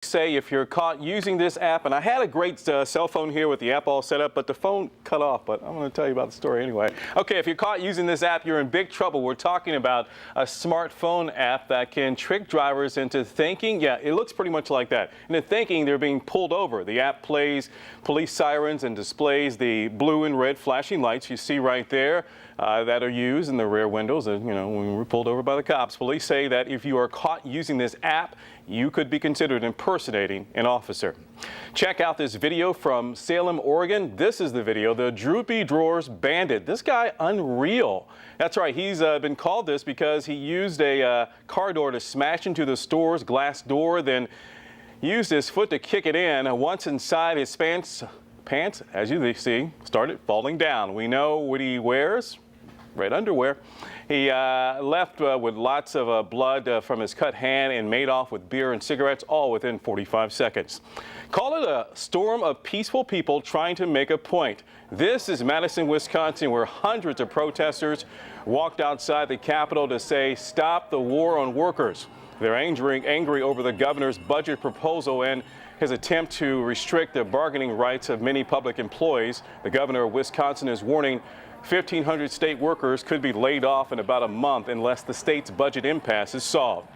Say if you're caught using this app, and I had a great cell phone here with the app all set up, but the phone cut off. But I'm going to tell you about the story anyway. Okay, if you're caught using this app, you're in big trouble. We're talking about a smartphone app that can trick drivers into thinking, yeah, it looks pretty much like that, into thinking they're being pulled over. The app plays police sirens and displays the blue and red flashing lights you see right there that are used in the rear windows, and when we're pulled over by the cops. Police say that if you are caught using this app, you could be considered impersonating an officer. Check out this video from Salem, Oregon. This is the video, the Droopy Drawers Bandit. This guy, unreal. That's right, he's been called this because he used a car door to smash into the store's glass door, then used his foot to kick it in. Once inside, his pants, as you see, started falling down. We know what he wears. Red underwear. He left with lots of blood from his cut hand and made off with beer and cigarettes, all within 45 seconds. Call it a storm of peaceful people trying to make a point. This is Madison, Wisconsin, where hundreds of protesters walked outside the Capitol to say, "Stop the war on workers." They're angry over the governor's budget proposal and his attempt to restrict the bargaining rights of many public employees. The governor of Wisconsin is warning 1,500 state workers could be laid off in about a month unless the state's budget impasse is solved.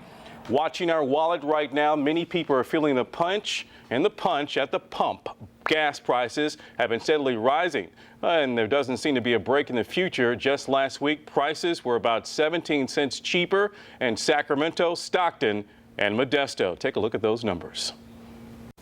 Watching our wallet right now, many people are feeling the punch and the punch at the pump. Gas prices have been steadily rising, and there doesn't seem to be a break in the future. Just last week, prices were about 17 cents cheaper in Sacramento, Stockton, and Modesto. Take a look at those numbers.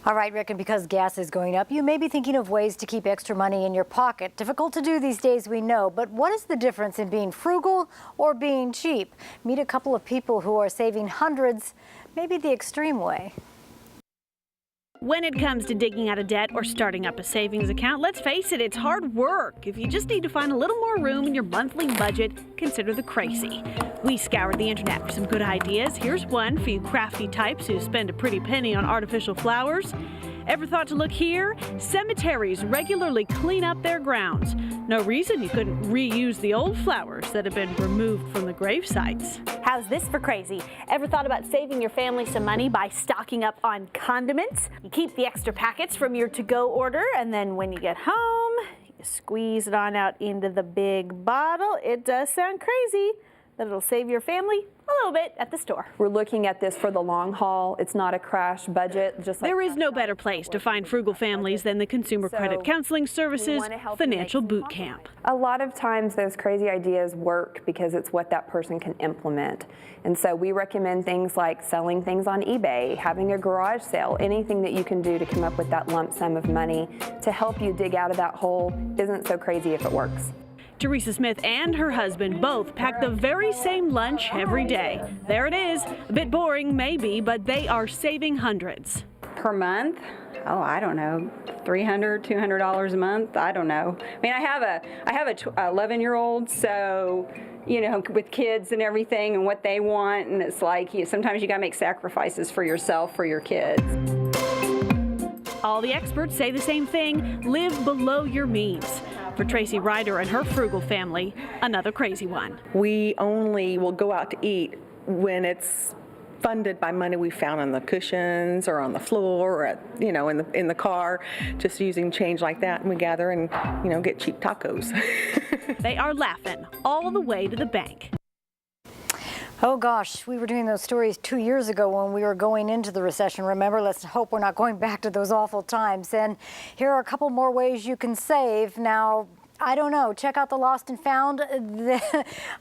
All right, Rick, and because gas is going up, you may be thinking of ways to keep extra money in your pocket. Difficult to do these days, we know, but what is the difference in being frugal or being cheap? Meet a couple of people who are saving hundreds, maybe the extreme way. When it comes to digging out of debt or starting up a savings account, let's face it, it's hard work. If you just need to find a little more room in your monthly budget, consider the crazy. We scoured the internet for some good ideas. Here's one for you crafty types who spend a pretty penny on artificial flowers. Ever thought to look here? Cemeteries regularly clean up their grounds. No reason you couldn't reuse the old flowers that have been removed from the grave sites. How's this for crazy? Ever thought about saving your family some money by stocking up on condiments? You keep the extra packets from your to-go order, and then when you get home, you squeeze it on out into the big bottle. It does sound crazy, but it'll save your family a little bit at the store. We're looking at this for the long haul. It's not a crash budget. There is no better place to find frugal families than the Consumer Credit Counseling Services Financial Boot Camp. A lot of times those crazy ideas work because it's what that person can implement. And so we recommend things like selling things on eBay, having a garage sale, anything that you can do to come up with that lump sum of money to help you dig out of that hole isn't so crazy if it works. Teresa Smith and her husband both pack the very same lunch every day. There it is. A bit boring, maybe, but they are saving hundreds. Per month? Oh, I don't know, $300, $200 a month. I don't know. I mean, I have a 11-year-old, so with kids and everything and what they want, and it's like sometimes you gotta make sacrifices for yourself, for your kids. All the experts say the same thing: live below your means. For Tracy Ryder and her frugal family, another crazy one. We only will go out to eat when it's funded by money we found on the cushions or on the floor or at, in the car, just using change like that, and we gather and get cheap tacos. They are laughing all the way to the bank. Oh gosh, we were doing those stories 2 years ago when we were going into the recession. Remember, let's hope we're not going back to those awful times. And here are a couple more ways you can save. Now, I don't know. Check out the Lost and Found.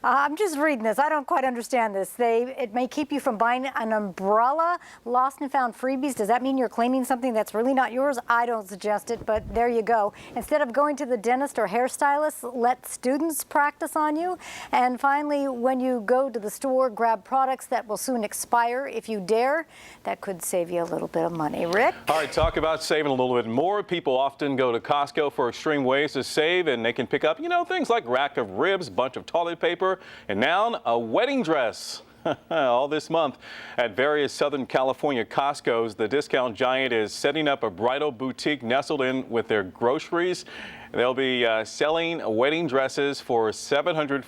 I'm just reading this. I don't quite understand this. It may keep you from buying an umbrella. Lost and Found freebies. Does that mean you're claiming something that's really not yours? I don't suggest it, but there you go. Instead of going to the dentist or hairstylist, let students practice on you. And finally, when you go to the store, grab products that will soon expire. If you dare, that could save you a little bit of money. Rick? All right, talk about saving a little bit more. People often go to Costco for extreme ways to save, and they can pick up, things like rack of ribs, bunch of toilet paper, and now a wedding dress. All this month at various Southern California Costco's, the discount giant is setting up a bridal boutique nestled in with their groceries. They'll be selling wedding dresses for $714.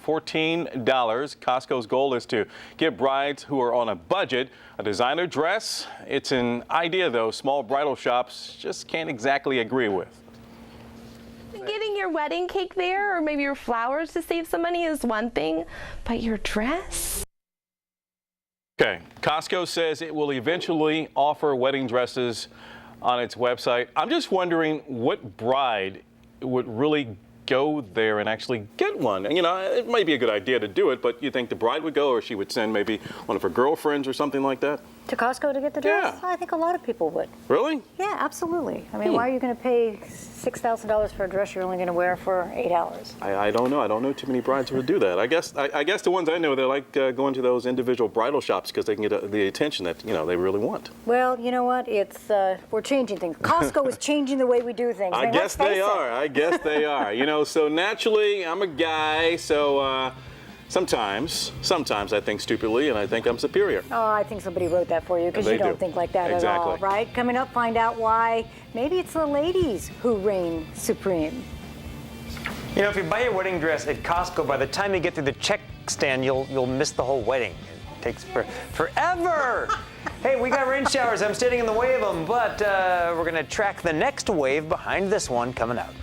Costco's goal is to give brides who are on a budget a designer dress. It's an idea, though, small bridal shops just can't exactly agree with. Getting your wedding cake there or maybe your flowers to save some money is one thing, but your dress? Okay, Costco says it will eventually offer wedding dresses on its website. I'm just wondering what bride would really go there and actually get one. You know, it might be a good idea to do it, but you think the bride would go, or she would send maybe one of her girlfriends or something like that? To Costco to get the dress? Yeah. I think a lot of people would. Really? Yeah, absolutely. I mean, why are you going to pay $6,000 for a dress you're only going to wear for 8 hours? I don't know. I don't know too many brides who would do that. I guess the ones I know, they like going to those individual bridal shops because they can get the attention that, you know, they really want. Well, you know what? It's we're changing things. Costco is changing the way we do things. I guess they are. I guess they are. You know, so naturally, I'm a guy, so sometimes I think stupidly, and I think I'm superior. Oh, I think somebody wrote that for you because They you don't do. think like that at Exactly. all, right? Coming up, find out why maybe it's the ladies who reign supreme. You know, if you buy a wedding dress at Costco, by the time you get through the check stand, you'll miss the whole wedding. It takes forever. Hey, we got rain showers. I'm standing in the way of them, but we're going to track the next wave behind this one coming up.